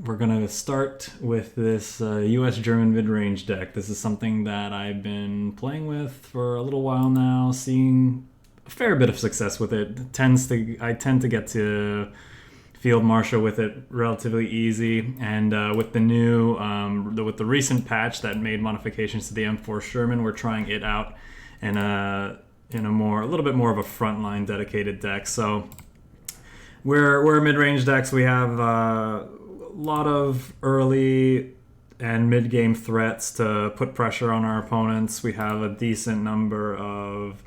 we're gonna start with this US German mid-range deck. This is something that I've been playing with for a little while now, seeing a fair bit of success with it. I tend to get to field marshal with it relatively easy, and with the new with the recent patch that made modifications to the M4 Sherman, we're trying it out in a little bit more of a frontline dedicated deck. So we're mid-range decks. We have a lot of early and mid-game threats to put pressure on our opponents. We have a decent number of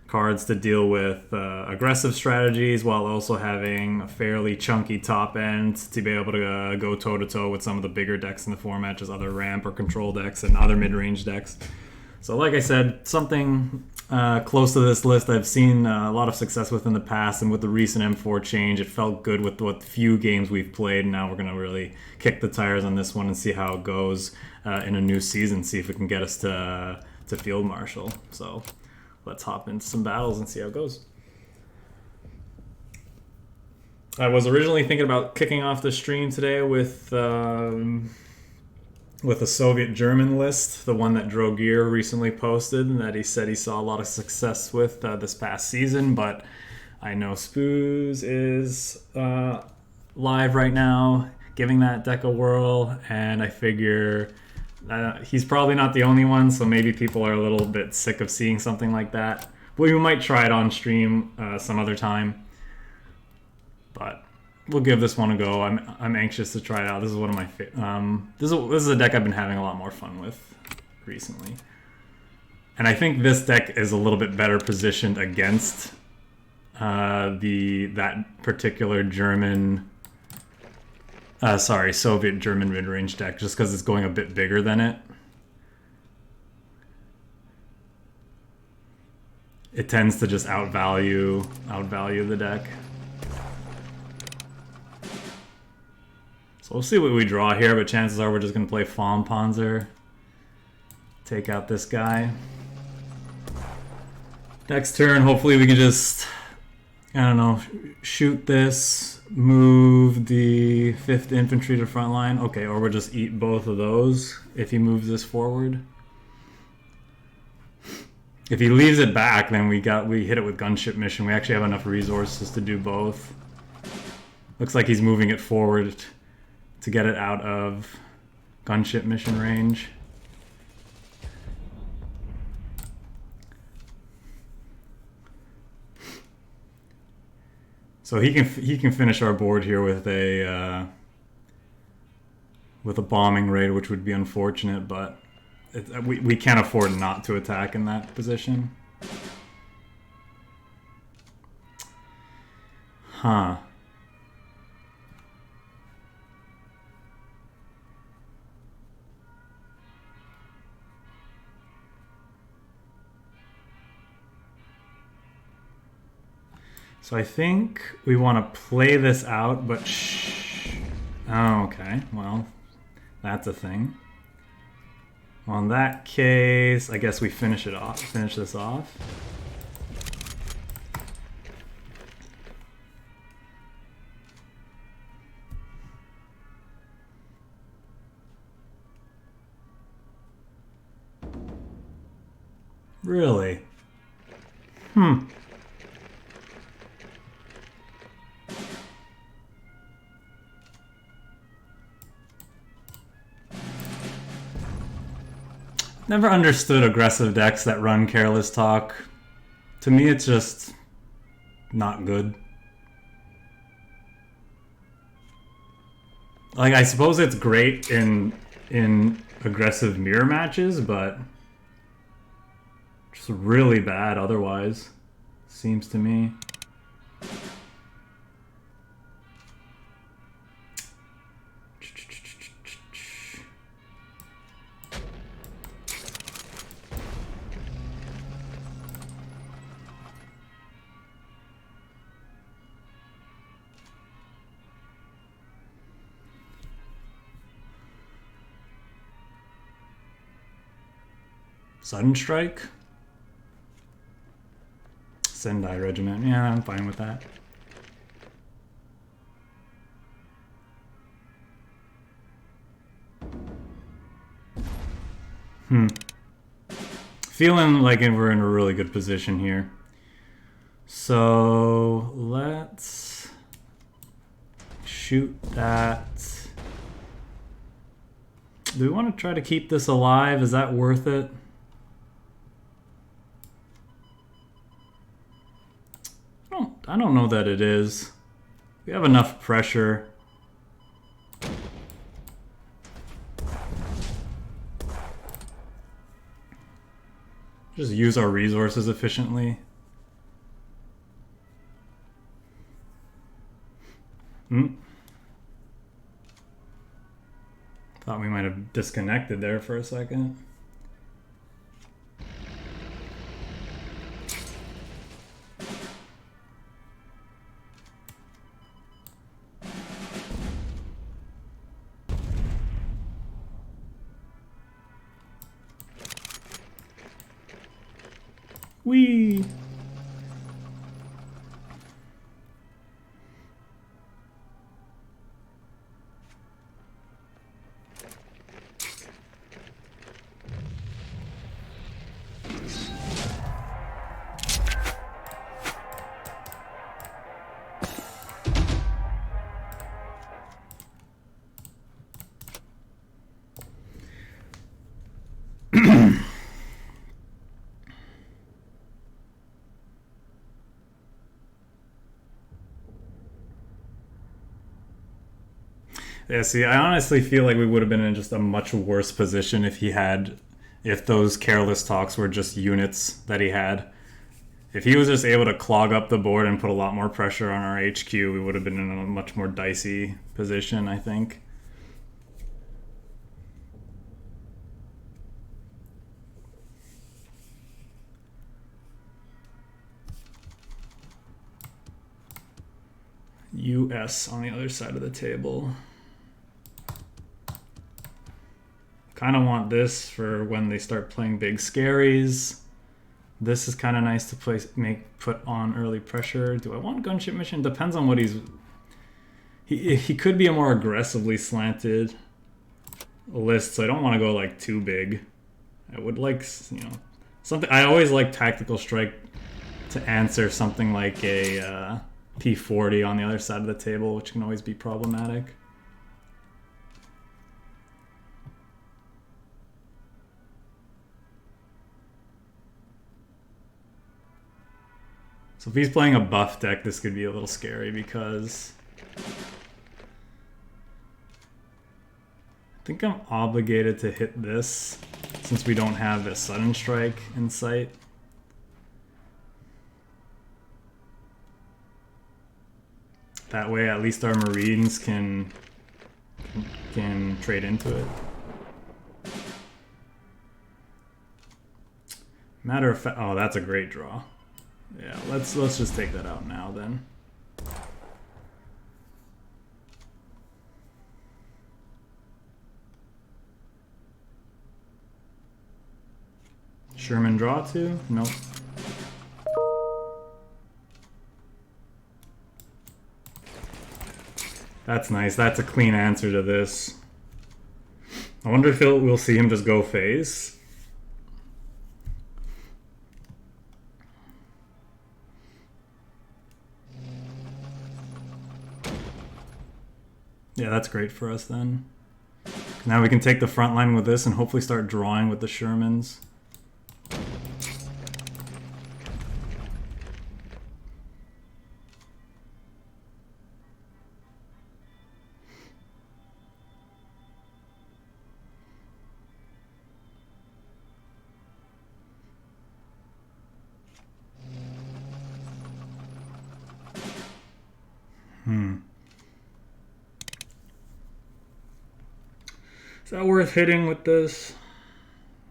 cards to deal with aggressive strategies, while also having a fairly chunky top end to be able to go toe-to-toe with some of the bigger decks in the format, just other ramp or control decks and other mid-range decks. So like I said, something close to this list I've seen a lot of success with in the past, and with the recent M4 change, it felt good with what few games we've played. And now we're going to really kick the tires on this one and see how it goes in a new season, see if we can get us to Field Marshal. So let's hop into some battles and see how it goes. I was originally thinking about kicking off the stream today with a Soviet-German list, the one that Ger recently posted, and that he said he saw a lot of success with this past season. But I know Spoos is live right now, giving that deck a whirl, and I figure he's probably not the only one, so maybe people are a little bit sick of seeing something like that. We might try it on stream some other time, but we'll give this one a go. I'm anxious to try it out. This is one of my this is a deck I've been having a lot more fun with recently, and I think this deck is a little bit better positioned against that particular Soviet German mid-range deck, just because it's going a bit bigger than it. It tends to just outvalue the deck. So we'll see what we draw here, but chances are we're just going to play FLAMMPANZER. Take out this guy. Next turn, hopefully we can just, I don't know, shoot this, move the 5th Infantry to front line. Okay, or we'll just eat both of those if he moves this forward. If he leaves it back, then we hit it with Gunship Mission. We actually have enough resources to do both. Looks like he's moving it forward to get it out of Gunship Mission range. So he can finish our board here with a bombing raid, which would be unfortunate, but we can't afford not to attack in that position. Huh. So I think we want to play this out, but oh, okay. Well, that's a thing. Well, in that case, I guess we finish this off. Really? Never understood aggressive decks that run Careless Talk. To me, it's just not good. Like, I suppose it's great in aggressive mirror matches, but just really bad otherwise, seems to me. Sudden Strike? Sendai Regiment. Yeah, I'm fine with that. Feeling like we're in a really good position here. So let's shoot that. Do we want to try to keep this alive? Is that worth it? I don't know that it is. We have enough pressure. Just use our resources efficiently. Thought we might have disconnected there for a second. Whee! Yeah, see, I honestly feel like we would have been in just a much worse position if those careless talks were just units that he had. If he was just able to clog up the board and put a lot more pressure on our HQ, we would have been in a much more dicey position, I think. US on the other side of the table. Kind of want this for when they start playing big scaries. This is kind of nice to put on early pressure. Do I want gunship mission? Depends on what he could be a more aggressively slanted list, so I don't want to go like too big. I would like, you know, something. I always like tactical strike to answer something like a P40 on the other side of the table, which can always be problematic. So if he's playing a buff deck, this could be a little scary because I think I'm obligated to hit this since we don't have a sudden strike in sight. That way at least our Marines can trade into it. Matter of fact, oh, that's a great draw. Yeah, let's just take that out now then. Sherman draw two? Nope. That's nice. That's a clean answer to this. I wonder if we'll see him just go phase. Yeah, that's great for us then. Now we can take the front line with this and hopefully start drawing with the Shermans. Is that worth hitting with this?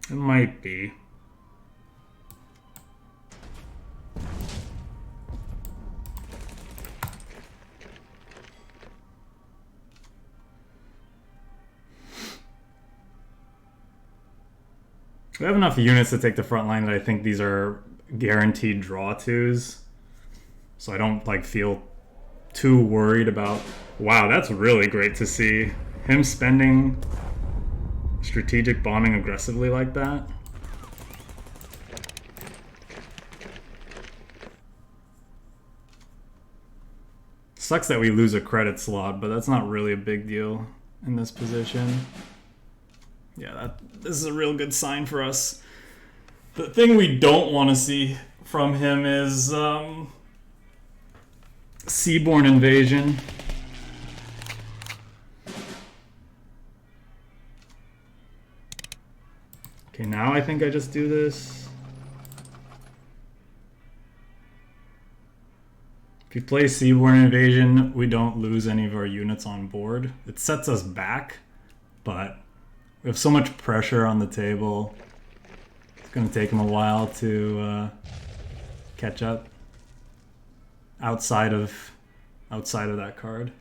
It might be. We have enough units to take the front line that I think these are guaranteed draw twos. So I don't like feel too worried about, wow, that's really great to see. Him spending strategic bombing aggressively like that. Sucks that we lose a credit slot, but that's not really a big deal in this position. Yeah, this is a real good sign for us. The thing we don't want to see from him is seaborne invasion. Okay, now I think I just do this. If you play seaborne invasion, we don't lose any of our units on board. It sets us back, but we have so much pressure on the table. It's going to take him a while to catch up outside of that card.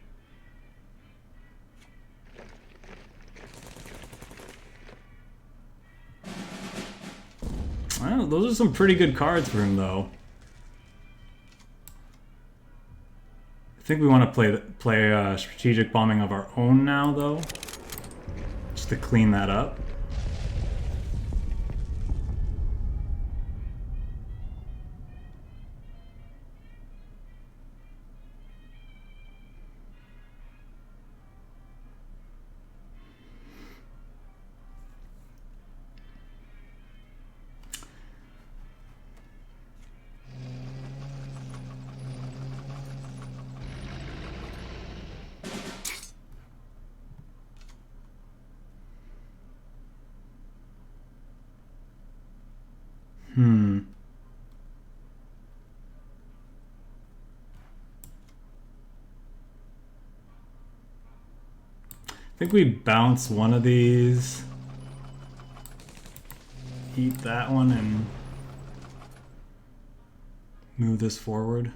Well, those are some pretty good cards for him, though. I think we want to play strategic bombing of our own now, though, just to clean that up. I think we bounce one of these, eat that one, and move this forward.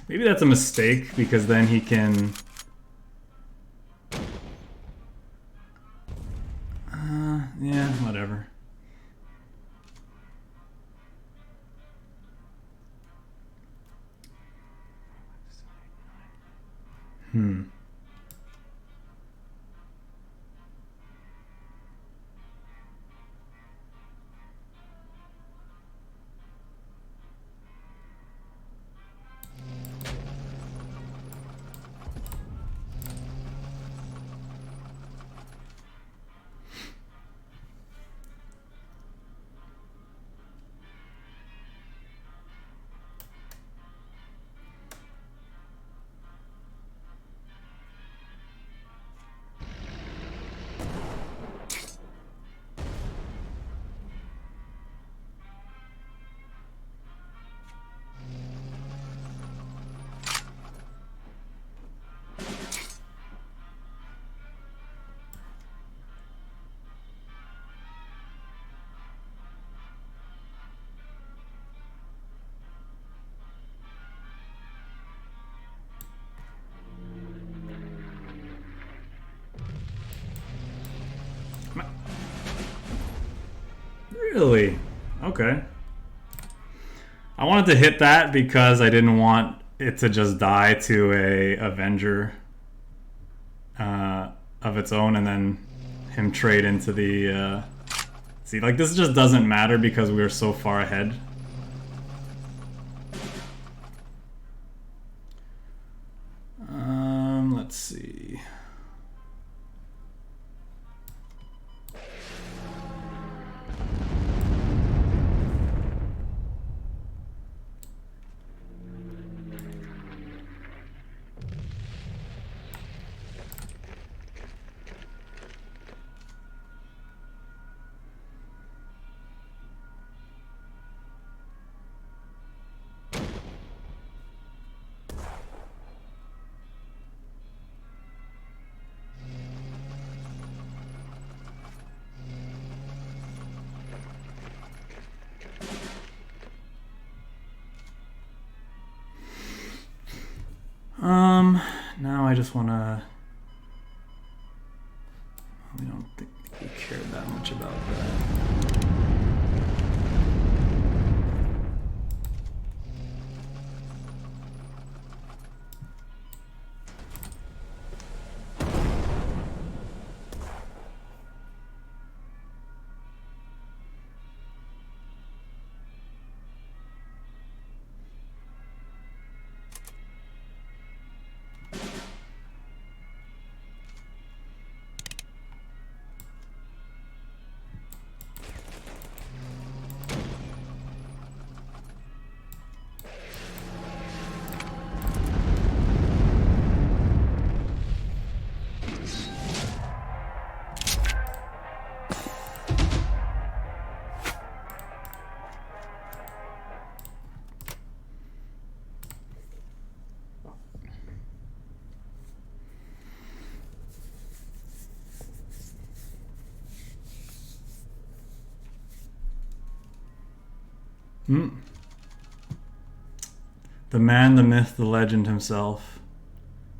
Maybe that's a mistake, because then he can... yeah, whatever. Really? Okay. I wanted to hit that because I didn't want it to just die to a Avenger of its own and then him trade into the... See, like, this just doesn't matter because we were so far ahead. Let's see... now I just want to... We don't think we cared that much about that. The man, the myth, the legend himself.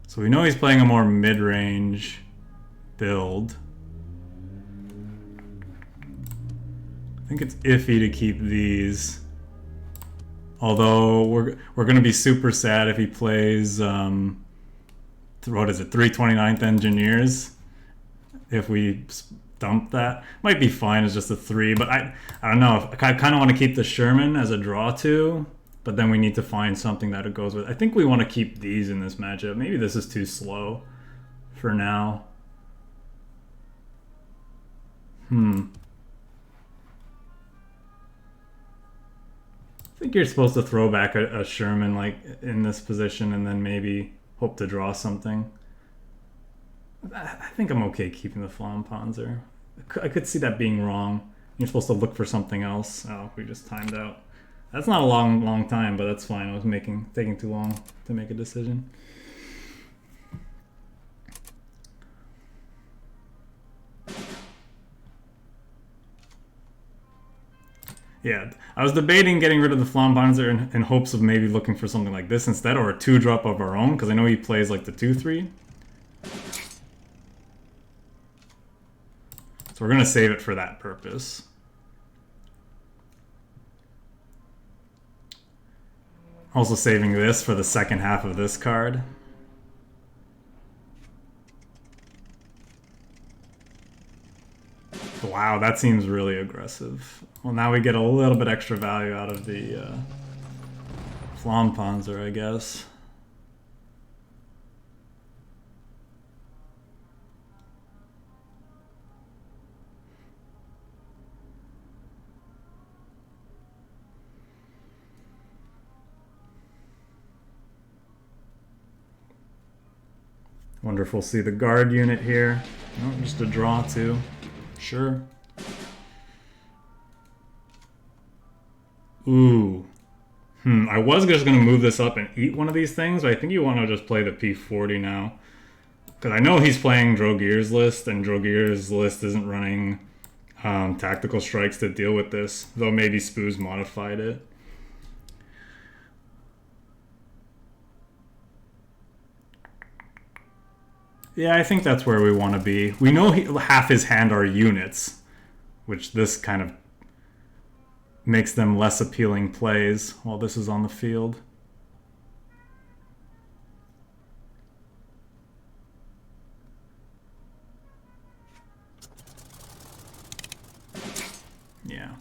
So we know he's playing a more mid-range build. I think it's iffy to keep these. Although we're going to be super sad if he plays, what is it, 329th Engineers. If we dump that. Might be fine as just a 3, but I don't know. I kind of want to keep the Sherman as a draw 2, but then we need to find something that it goes with. I think we want to keep these in this matchup. Maybe this is too slow for now. I think you're supposed to throw back a Sherman like in this position and then maybe hope to draw something. I think I'm okay keeping the FLAMMPANZER. I could see that being wrong. You're supposed to look for something else. Oh, we just timed out. That's not a long time, but that's fine. I was taking too long to make a decision. Yeah, I was debating getting rid of the FLAMMPANZER in hopes of maybe looking for something like this instead, or a 2-drop of our own, because I know he plays like the 2-3. So we're going to save it for that purpose. Also saving this for the second half of this card. Wow, that seems really aggressive. Well, now we get a little bit extra value out of the FLAMMPANZER, I guess. Wonder if we'll see the guard unit here. No, just a draw too. Sure. Ooh. I was just going to move this up and eat one of these things, but I think you want to just play the P40 now. Because I know he's playing Drogear's list, and Drogear's list isn't running tactical strikes to deal with this, though maybe Spoo's modified it. Yeah, I think that's where we want to be. We know half his hand are units, which this kind of makes them less appealing plays while this is on the field. Yeah.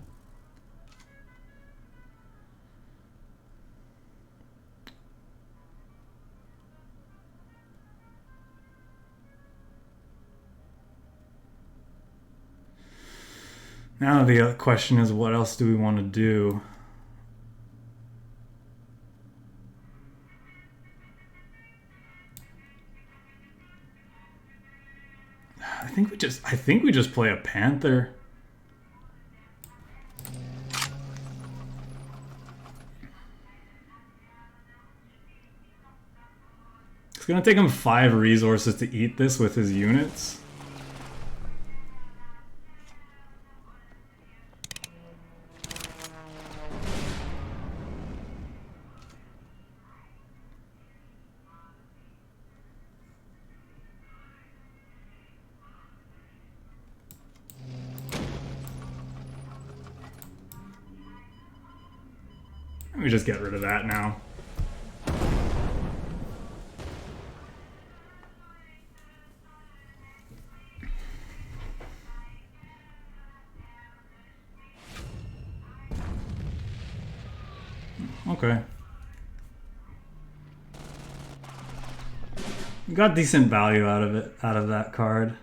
Now the question is, what else do we want to do? I think we just play a Panther. It's gonna take him 5 resources to eat this with his units. Let me just get rid of that now. Okay. Got decent value out of it, out of that card.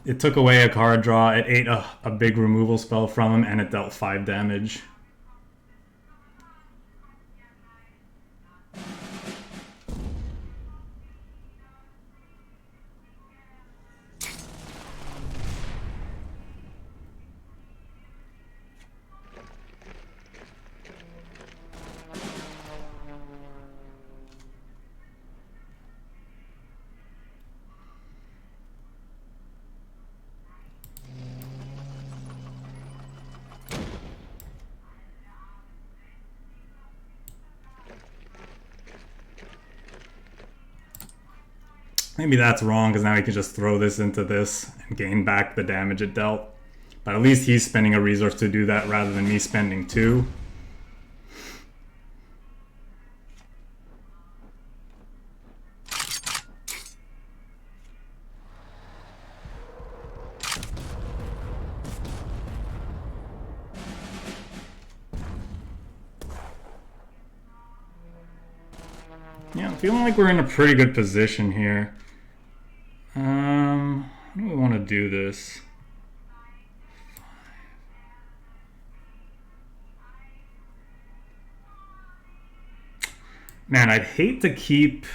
It took away a card draw, it ate a big removal spell from him, and it dealt 5 damage. Maybe that's wrong, because now he can just throw this into this and gain back the damage it dealt. But at least he's spending a resource to do that rather than me spending 2. Yeah, I'm feeling like we're in a pretty good position here. How do we want to do this? Man, I'd hate to keep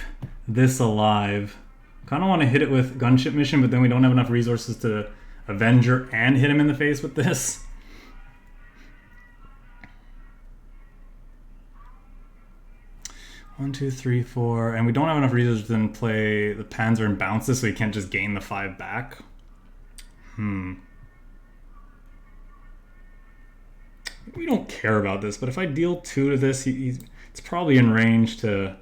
this alive. Kind of want to hit it with Gunship Mission, but then we don't have enough resources to Avenger and hit him in the face with this. One, two, three, four, and we don't have enough resources to then play the Panzer and bounce this, so he can't just gain the 5 back. We don't care about this, but if I deal 2 to this, it's probably in range to...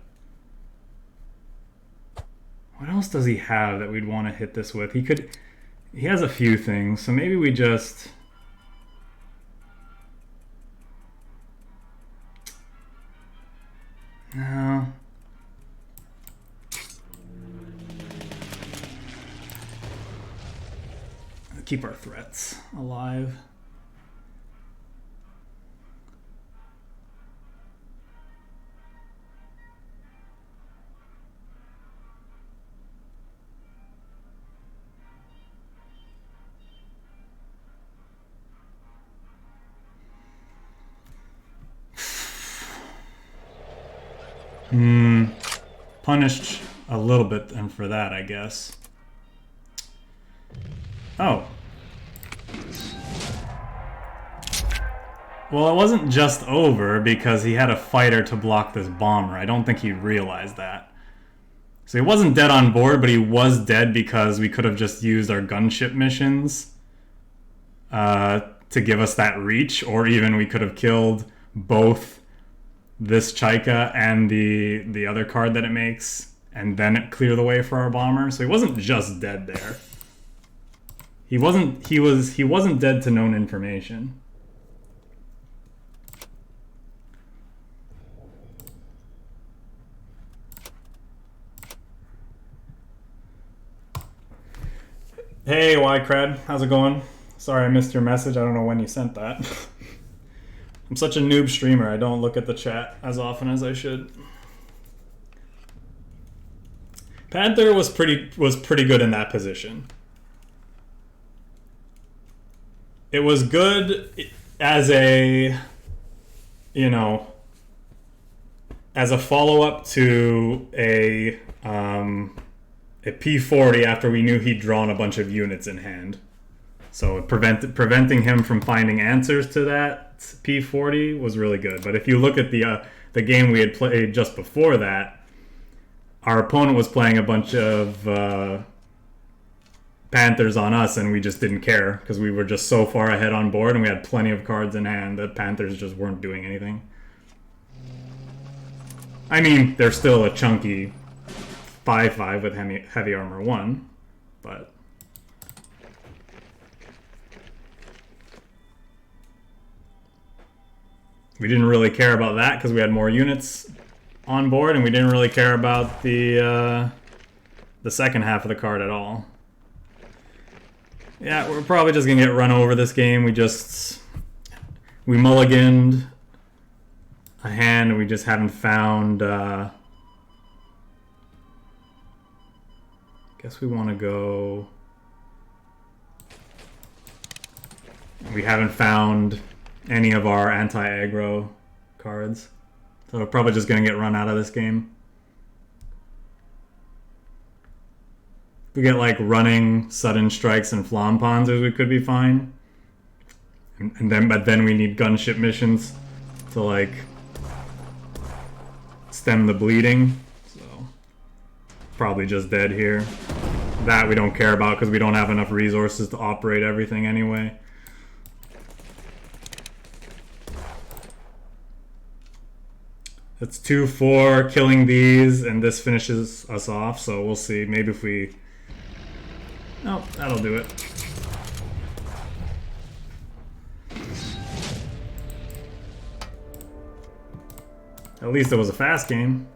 What else does he have that we'd want to hit this with? He has a few things, so maybe we just... No. Keep our threats alive. Punished a little bit then for that, I guess. Oh. Well, it wasn't just over because he had a fighter to block this bomber. I don't think he realized that. So he wasn't dead on board, but he was dead because we could have just used our gunship missions to give us that reach, or even we could have killed both this Chaika and the other card that it makes, and then it clear the way for our bomber. So he wasn't just dead there. He wasn't dead to known information. Hey YCred, how's it going? Sorry I missed your message. I don't know when you sent that. I'm such a noob streamer, I don't look at the chat as often as I should. Panther was pretty good in that position. It was good as a, you know, as a follow-up to a P40 after we knew he'd drawn a bunch of units in hand. So preventing him from finding answers to that P40 was really good. But if you look at the game we had played just before that, our opponent was playing a bunch of Panthers on us, and we just didn't care because we were just so far ahead on board and we had plenty of cards in hand that Panthers just weren't doing anything. I mean, they're still a chunky 5/5 with heavy armor 1, but... we didn't really care about that because we had more units on board, and we didn't really care about the second half of the card at all. Yeah, we're probably just gonna get run over this game. We mulliganed a hand, and we just haven't found. Guess we want to go. We haven't found any of our anti-aggro cards, so we're probably just gonna get run out of this game. If we get like running sudden strikes and FLAMMPANZERs, we could be fine. But then we need gunship missions to like stem the bleeding. So probably just dead here. That we don't care about because we don't have enough resources to operate everything anyway. That's 2-4 killing these, and this finishes us off, so we'll see. Maybe if we... Oh, that'll do it. At least it was a fast game.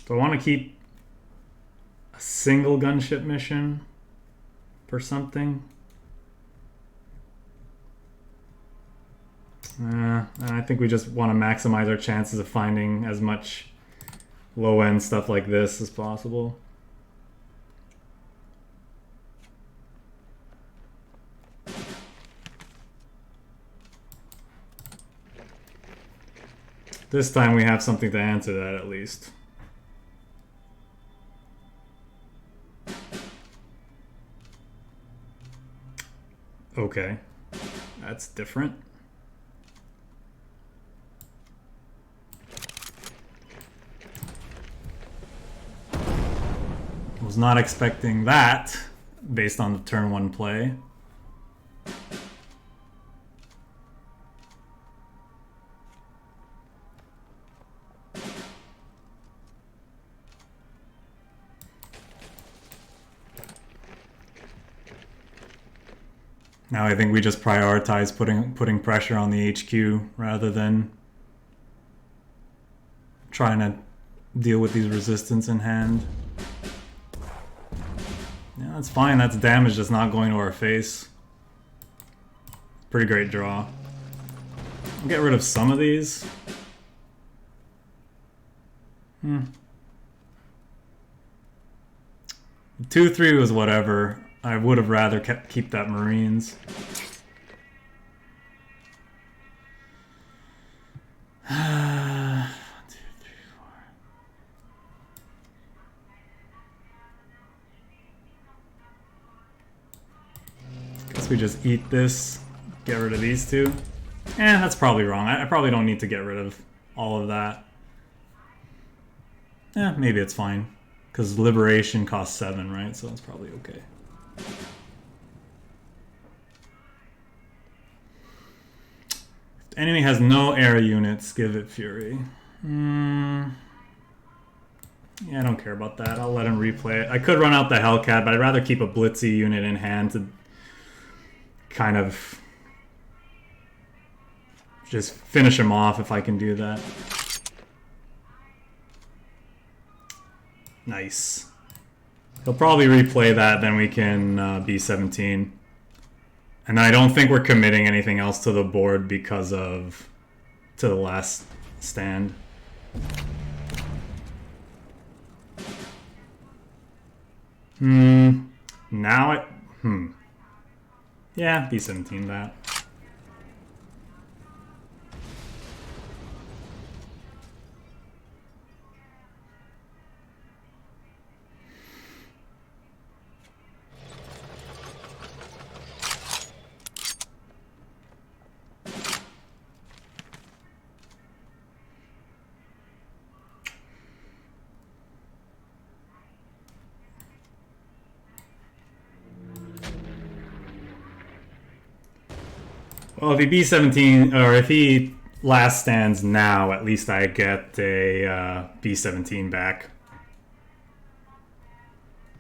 Do I want to keep a single gunship mission for something? I think we just want to maximize our chances of finding as much low-end stuff like this as possible. This time we have something to answer that at least. Okay, that's different. Was not expecting that based on the turn 1 play. Now I think we just prioritize putting pressure on the HQ rather than trying to deal with these resistance in hand. Yeah, that's fine. That's damage that's not going to our face. Pretty great draw. I'll get rid of some of these. 2-3 was whatever. I would have rather keep that Marines. Guess we just eat this, get rid of these two. That's probably wrong. I probably don't need to get rid of all of that. Maybe it's fine. Because Liberation costs 7, right? So it's probably okay. If the enemy has no air units, give it Fury. Yeah, I don't care about that. I'll let him replay it. I could run out the Hellcat, but I'd rather keep a Blitzy unit in hand to kind of just finish him off if I can do that. Nice. He'll probably replay that, then we can B17. And I don't think we're committing anything else to the board because of to the last stand. Now it yeah, B17 that. Well, if he B17, or if he last stands now, at least I get a B-17 back.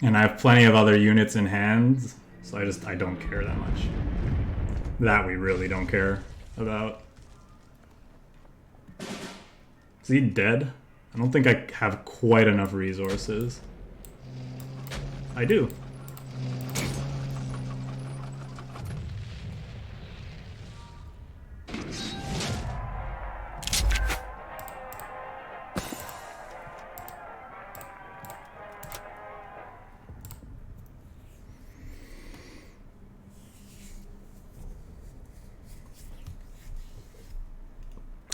And I have plenty of other units in hand, so I don't care that much. That we really don't care about. Is he dead? I don't think I have quite enough resources. I do.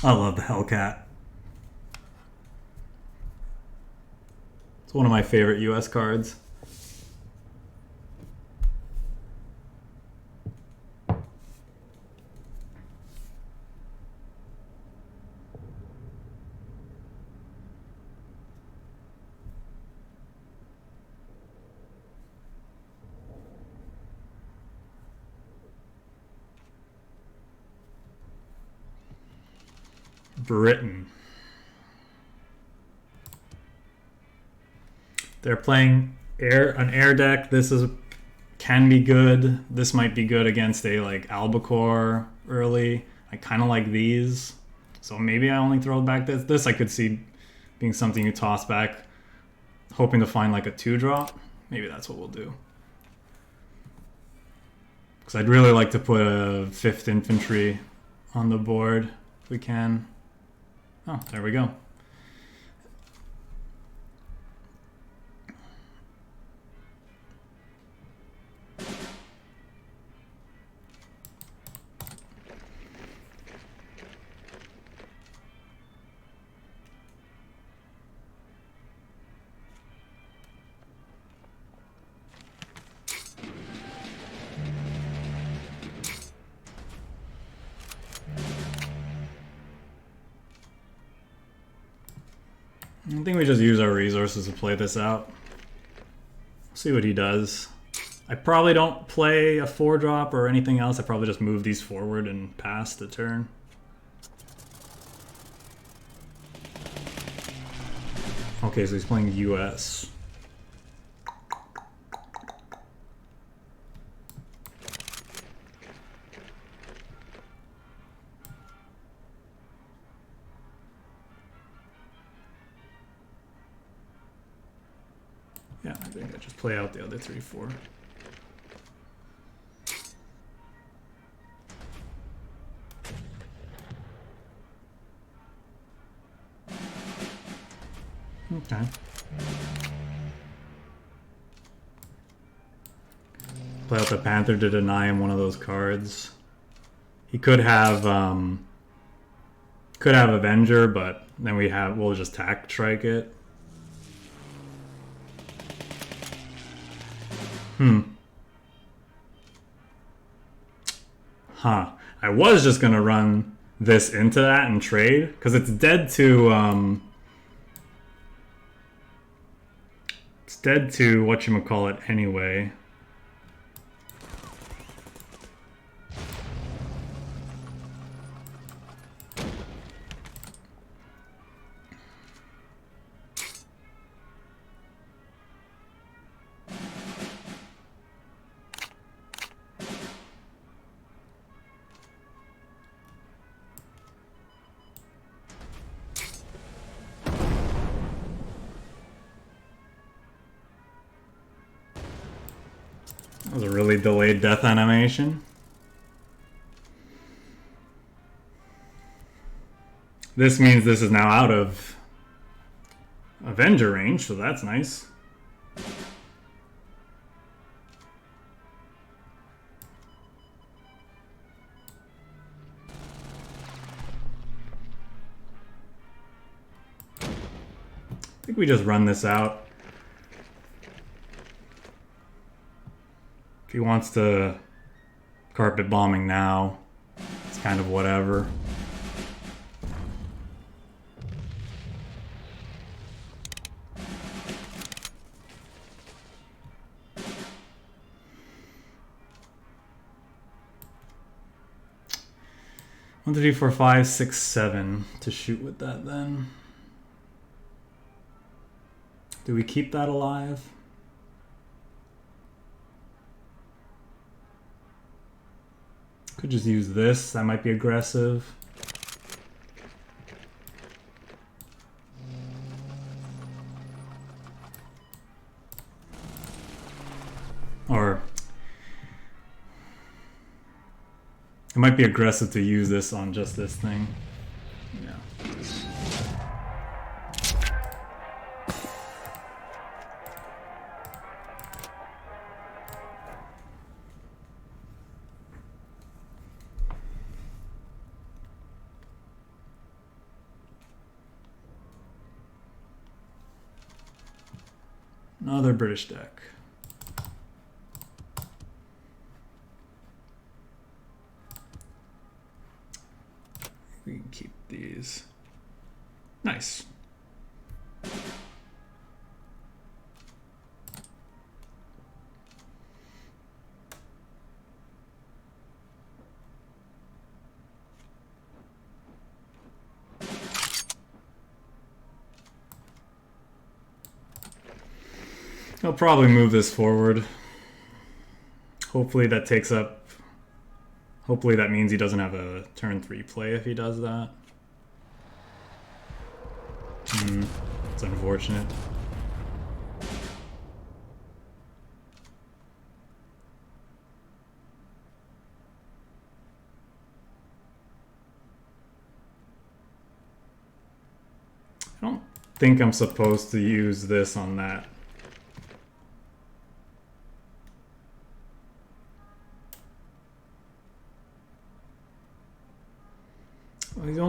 I love the Hellcat. It's one of my favorite US cards. Britain. They're playing an air deck. This can be good. This might be good against a like Albacore early. I kind of like these, so maybe I only throw back this. This I could see being something you toss back, hoping to find like a 2-drop. Maybe that's what we'll do. Because I'd really like to put a 5th Infantry on the board if we can. Oh, there we go. I think we just use our resources to play this out. See what he does. I probably don't play a 4-drop or anything else. I probably just move these forward and pass the turn. Okay, so he's playing US. Yeah, I think I just play out the other 3-4. Okay. Play out the Panther to deny him one of those cards. He could have Avenger, but then we'll just tack strike it. Huh. I was just gonna run this into that and trade, because it's dead to whatchamacallit anyway. That was a really delayed death animation. This means this is now out of Avenger range, so that's nice. I think we just run this out. If he wants to carpet bombing now, it's kind of whatever. 1, 2, 3, 4, 5, 6, 7 to shoot with that then. Do we keep that alive? Could just use this. That might be aggressive. Or it might be aggressive to use this on just this thing. Yeah. Another British deck. We can keep these. Nice. I'll probably move this forward. Hopefully that takes up... Hopefully that means he doesn't have a turn 3 play if he does that. It's unfortunate. I don't think I'm supposed to use this on that.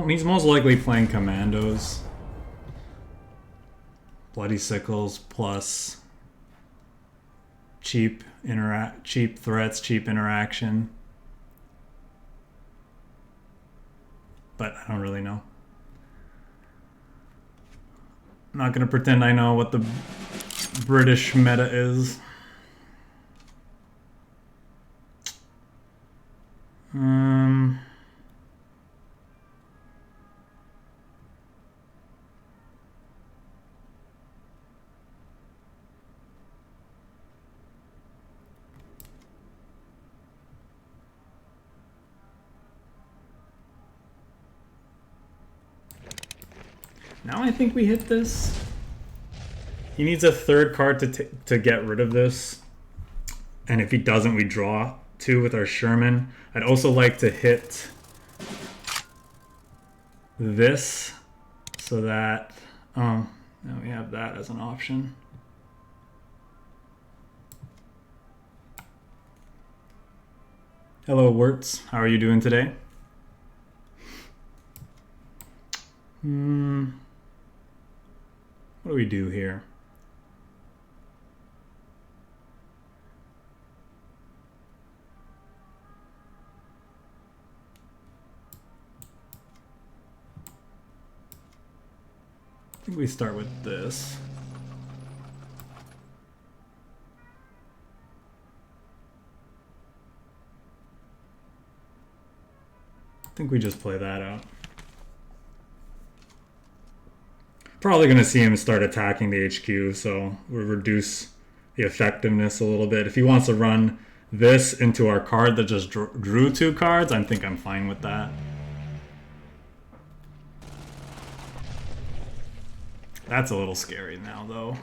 He's most likely playing commandos. Bloody Sickles plus cheap threats, cheap interaction. But I don't really know. I'm not gonna pretend I know what the British meta is. Now I think we hit this. He needs a third card to get rid of this. And if he doesn't, we draw 2 with our Sherman. I'd also like to hit this so that... Oh, now we have that as an option. Hello, Wirtz. How are you doing today? What do we do here? I think we start with this. I think we just play that out. Probably going to see him start attacking the HQ, so we'll reduce the effectiveness a little bit. If he wants to run this into our card that just drew 2 cards, I think I'm fine with that. That's a little scary now, though.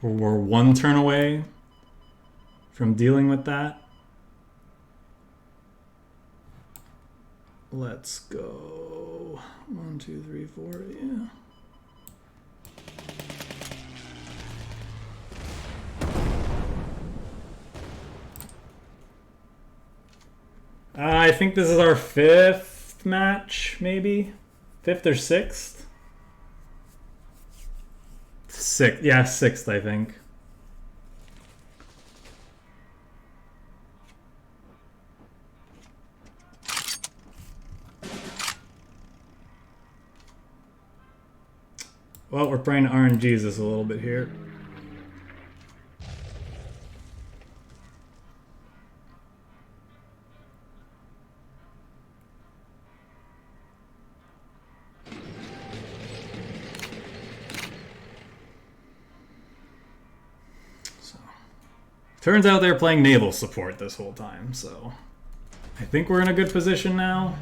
We're 1 turn away from dealing with that. Let's go. 1, 2, 3, 4, yeah. I think this is our 5th match, maybe? 5th or 6th? 6th, yeah, 6th, I think. Well, we're trying to RNGs this a little bit here. Turns out they're playing naval support this whole time, so I think we're in a good position now.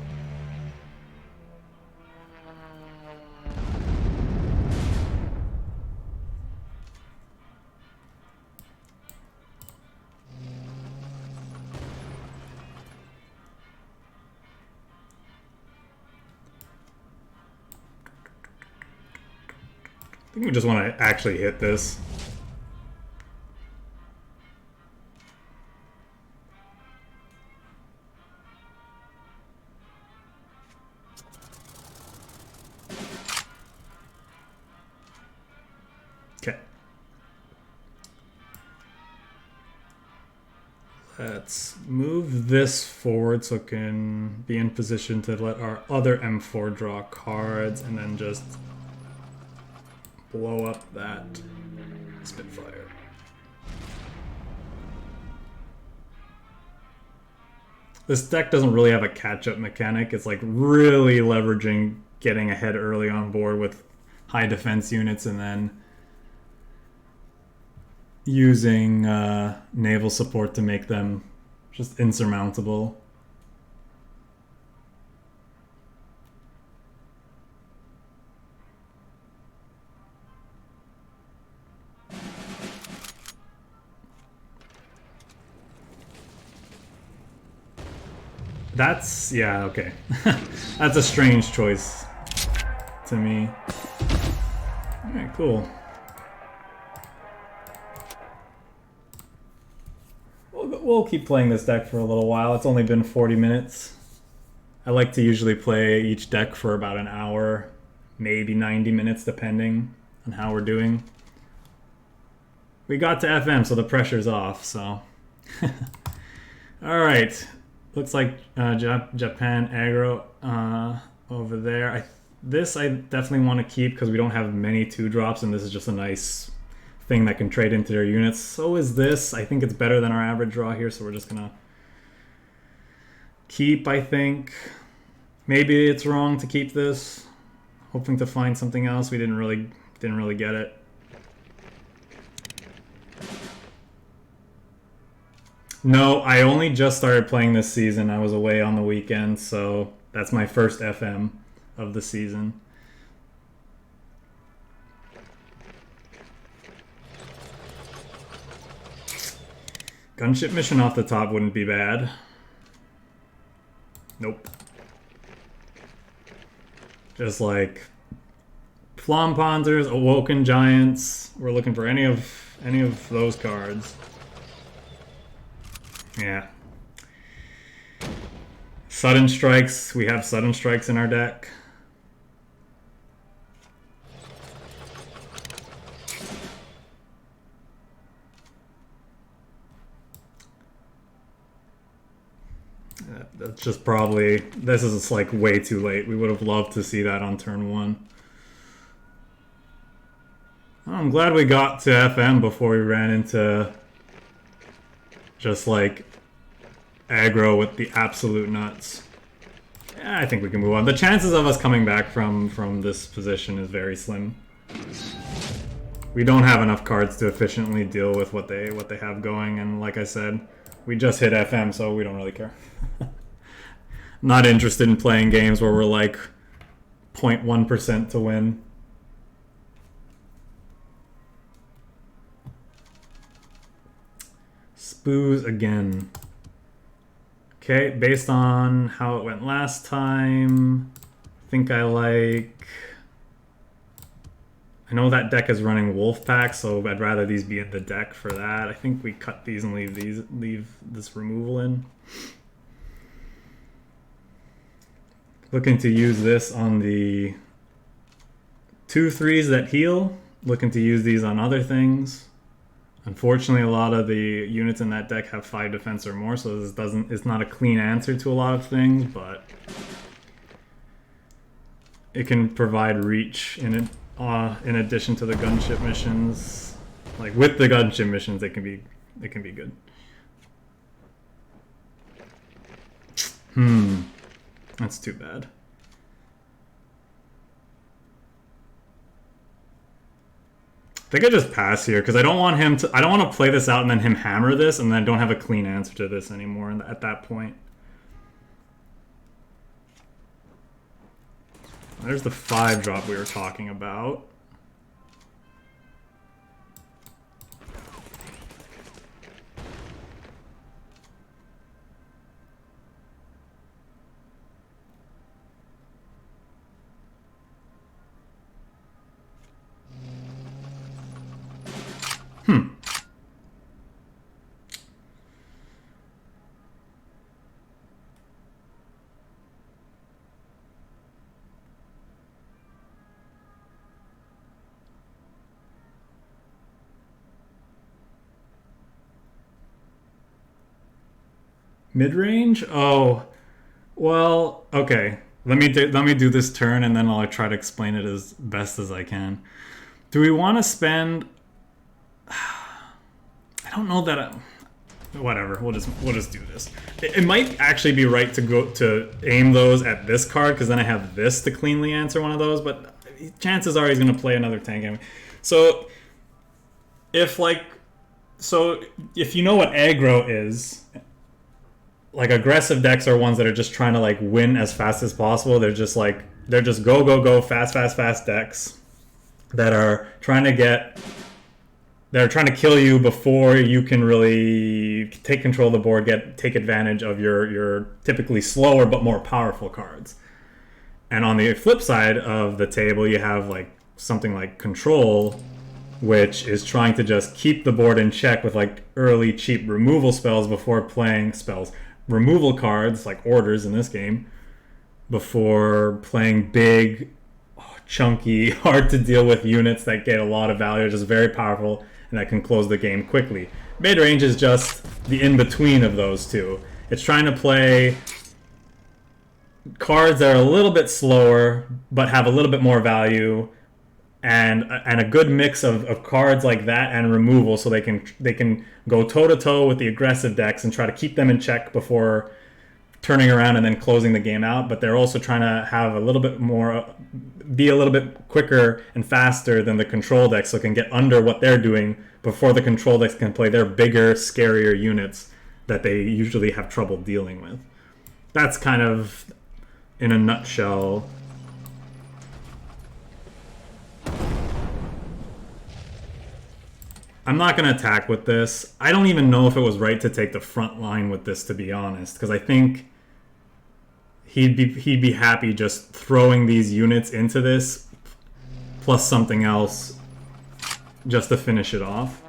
I think we just want to actually hit this. Okay. Let's move this forward so it can be in position to let our other M4 draw cards and then just blow up that Spitfire. This deck doesn't really have a catch-up mechanic. It's like really leveraging getting ahead early on board with high defense units and then using naval support to make them just insurmountable. That's, yeah, okay. That's a strange choice to me. Alright, cool. We'll keep playing this deck for a little while. It's only been 40 minutes. I like to usually play each deck for about an hour, maybe 90 minutes, depending on how we're doing. We got to FM, so the pressure's off, so. Alright. Looks like Japan aggro over there. This I definitely want to keep because we don't have many 2-drops, and this is just a nice thing that can trade into their units. So is this. I think it's better than our average draw here, so we're just gonna keep, I think. Maybe it's wrong to keep this. Hoping to find something else. We didn't really get it. No, I only just started playing this season. I was away on the weekend, so that's my first FM of the season. Gunship mission off the top wouldn't be bad. Nope. Just like FLAMMPANZERs, AWOKEN Giants. We're looking for any of those cards. Yeah. Sudden strikes. We have sudden strikes in our deck. That's just probably, this is like way too late. We would have loved to see that on turn 1. I'm glad we got to FM before we ran into just like aggro with the absolute nuts. Yeah, I think we can move on. The chances of us coming back from this position is very slim. We don't have enough cards to efficiently deal with what they have going, and like I said, we just hit FM, so we don't really care. Not interested in playing games where we're like 0.1% to win. Spoos again. Okay, based on how it went last time, I think I know that deck is running Wolf Pack, so I'd rather these be in the deck for that. I think we cut these and leave this removal in. Looking to use this on the 2/3s that heal. Looking to use these on other things. Unfortunately, a lot of the units in that deck have 5 defense or more, so it's not a clean answer to a lot of things, but it can provide reach in addition to the gunship missions. Like with the gunship missions, it can be good. That's too bad. I think I just pass here because I don't want him to. I don't want to play this out and then him hammer this and then don't have a clean answer to this anymore at that point. There's the 5-drop we were talking about. Mid-range? Oh, well, okay. Let me do this turn and then I'll try to explain it as best as I can. Do we want to spend? I don't know that. Whatever. We'll just do this. It might actually be right to go to aim those at this card because then I have this to cleanly answer one of those. But chances are he's going to play another tank enemy. So if if you know what aggro is. Like aggressive decks are ones that are just trying to like win as fast as possible. They're just go fast decks that are trying to kill you before you can really take control of the board, take advantage of your typically slower but more powerful cards. And on the flip side of the table, you have like something like control, which is trying to just keep the board in check with like early cheap removal spells before playing removal cards, like orders in this game, before playing big, chunky, hard to deal with units that get a lot of value, just very powerful, and that can close the game quickly. Mid-range is just the in-between of those two. It's trying to play cards that are a little bit slower, but have a little bit more value, and a good mix of cards like that and removal, so they can go toe-to-toe with the aggressive decks and try to keep them in check before turning around and then closing the game out. But they're also trying to have a little bit more, be a little bit quicker and faster than the control decks, so it can get under what they're doing before the control decks can play their bigger, scarier units that they usually have trouble dealing with. That's kind of, in a nutshell, I'm not going to attack with this. I don't even know if it was right to take the front line with this, to be honest, because I think he'd be happy just throwing these units into this plus something else just to finish it off.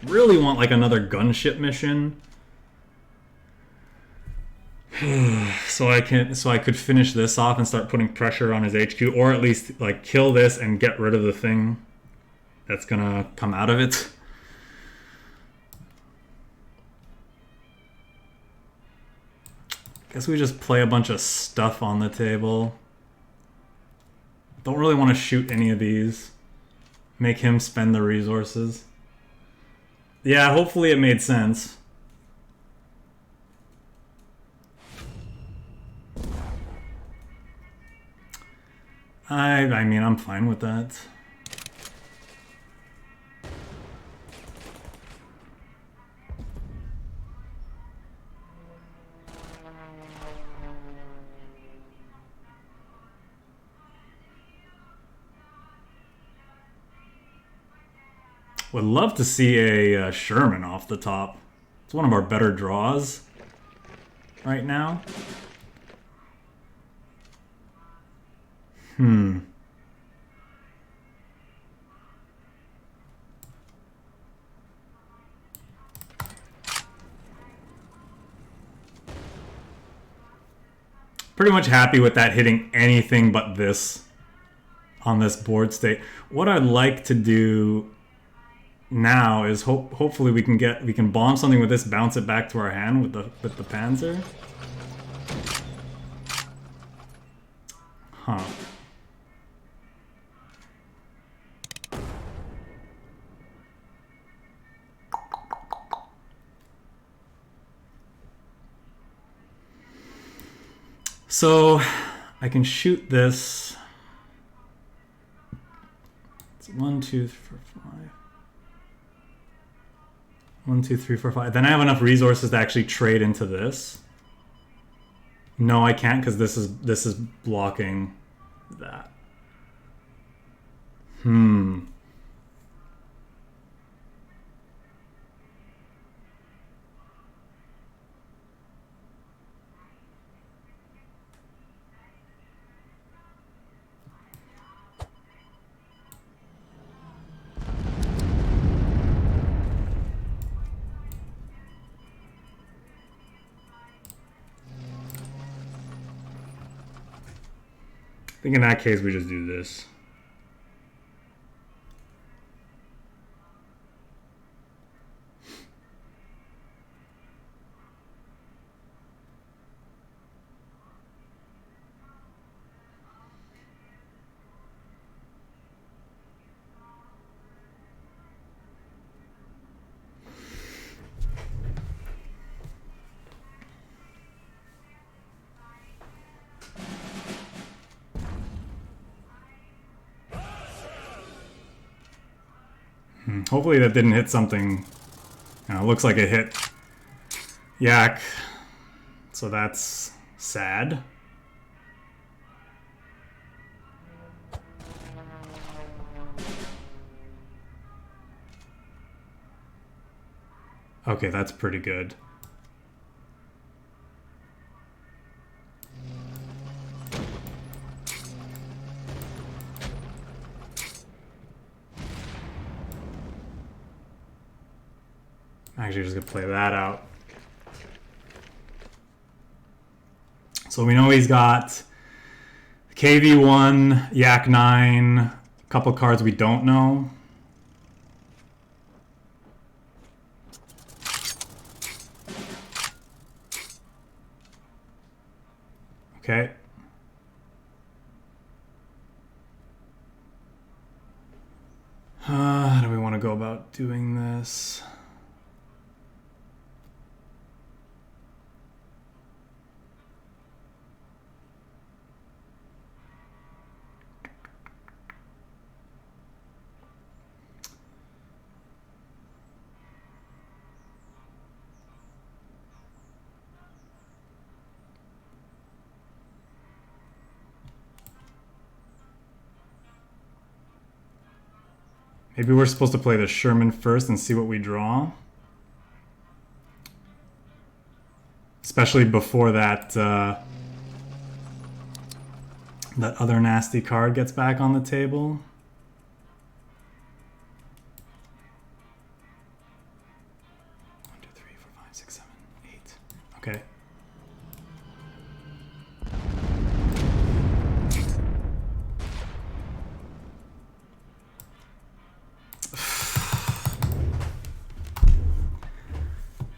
Really want like another gunship mission. so I could finish this off and start putting pressure on his HQ, or at least like kill this and get rid of the thing that's gonna come out of it. Guess we just play a bunch of stuff on the table. Don't really want to shoot any of these. Make him spend the resources. Yeah, hopefully it made sense. I mean, I'm fine with that. Would love to see a Sherman off the top. It's one of our better draws right now. Pretty much happy with that hitting anything but this on this board state. What I'd like to do now is hopefully we can bomb something with this, bounce it back to our hand with the Panzer. Huh. So I can shoot this. It's 1, 2, 3, 4, 5. 1, 2, 3, 4, 5. Then I have enough resources to actually trade into this. No, I can't because this is blocking that. I think in that case we just do this. Hopefully that didn't hit something. It looks like it hit Yak. So that's sad. Okay, that's pretty good. Actually, just gonna play that out. So we know he's got KV1, Yak 9, a couple cards we don't know. Okay. How do we want to go about doing this? Maybe we're supposed to play the Sherman first and see what we draw. Especially before that that other nasty card gets back on the table. One, two, three, four, five, six, 7, 8. Okay.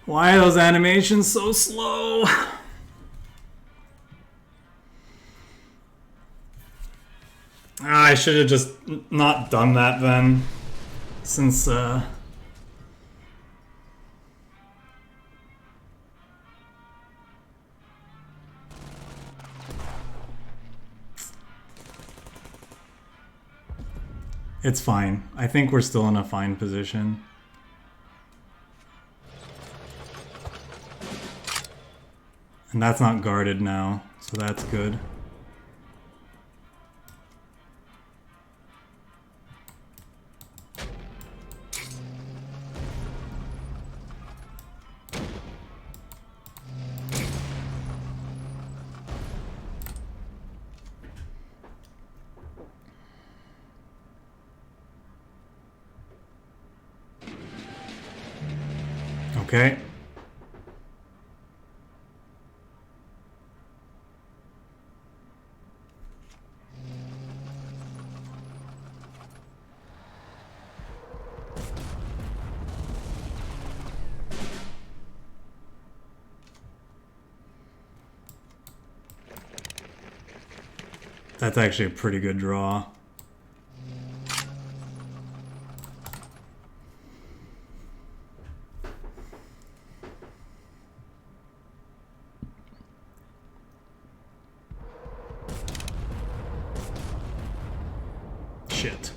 Why are those animations so slow? I should have just not done that then, since it's fine. I think we're still in a fine position. And that's not guarded now, so that's good. Okay. That's actually a pretty good draw. shit.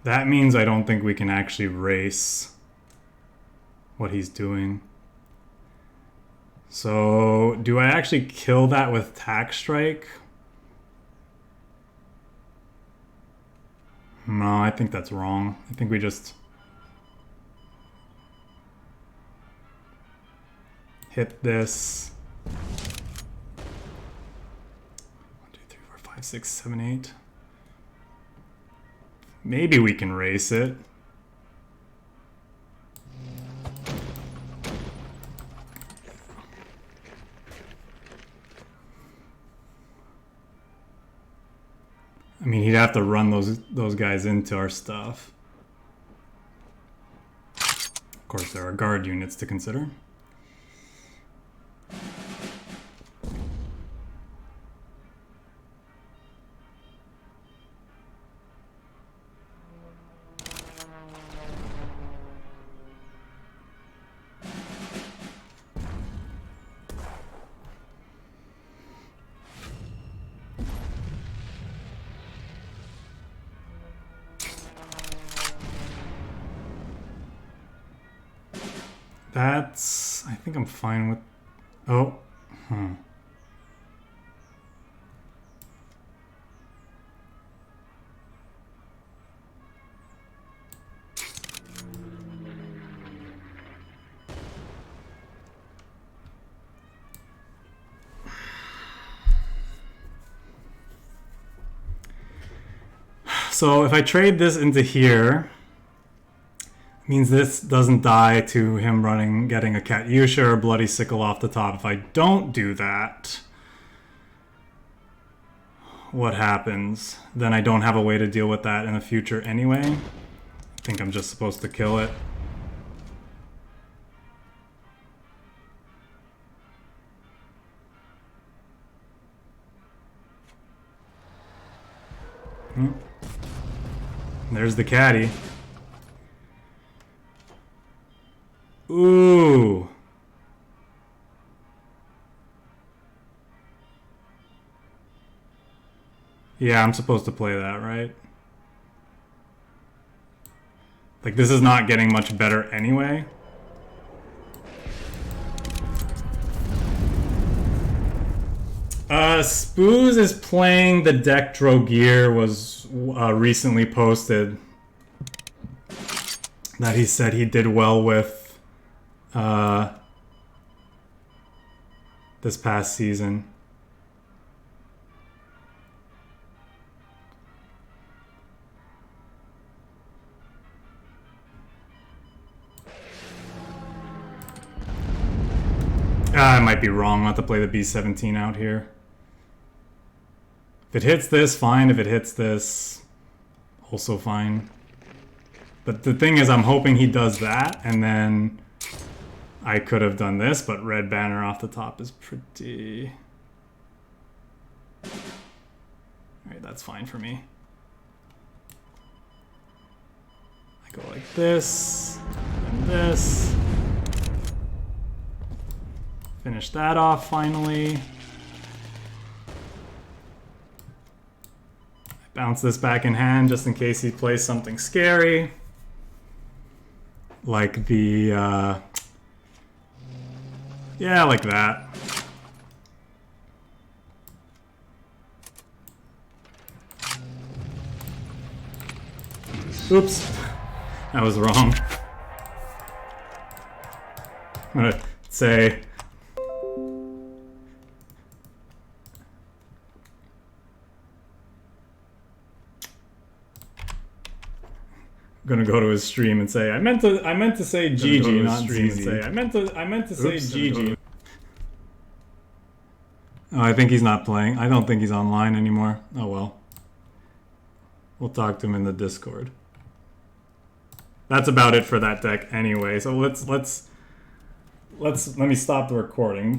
That means I don't think we can actually race what he's doing. So, do I actually kill that with Tac Strike? No, I think that's wrong. I think we just hit this. 1, 2, 3, 4, 5, 6, 7, 8. Maybe we can race it. I mean, he'd have to run those guys into our stuff. Of course, there are guard units to consider. That's... I think I'm fine with... Oh. So if I trade this into here, means this doesn't die to him running, getting a Katyusha or a Bloody Sickle off the top. If I don't do that, what happens? Then I don't have a way to deal with that in the future anyway. I think I'm just supposed to kill it. There's the caddy. Ooh. Yeah, I'm supposed to play that, right? Like, this is not getting much better anyway. Spoos is playing the deck Drogear was recently posted that he said he did well with this past season. I might be wrong not to play the B-17 out here. If it hits this, fine. If it hits this, also fine. But the thing is, I'm hoping he does that, and then I could have done this, but red banner off the top is pretty... Alright, that's fine for me. I go like this, and this. Finish that off finally. Bounce this back in hand just in case he plays something scary. Like the, yeah, like that. Oops. That was wrong. I'm gonna say... I'm gonna go to his stream and say I meant to say GG, not ZZ. I meant to say GG. Oh, I think he's not playing. I don't think he's online anymore. Oh well. We'll talk to him in the Discord. That's about it for that deck anyway. So let me stop the recording.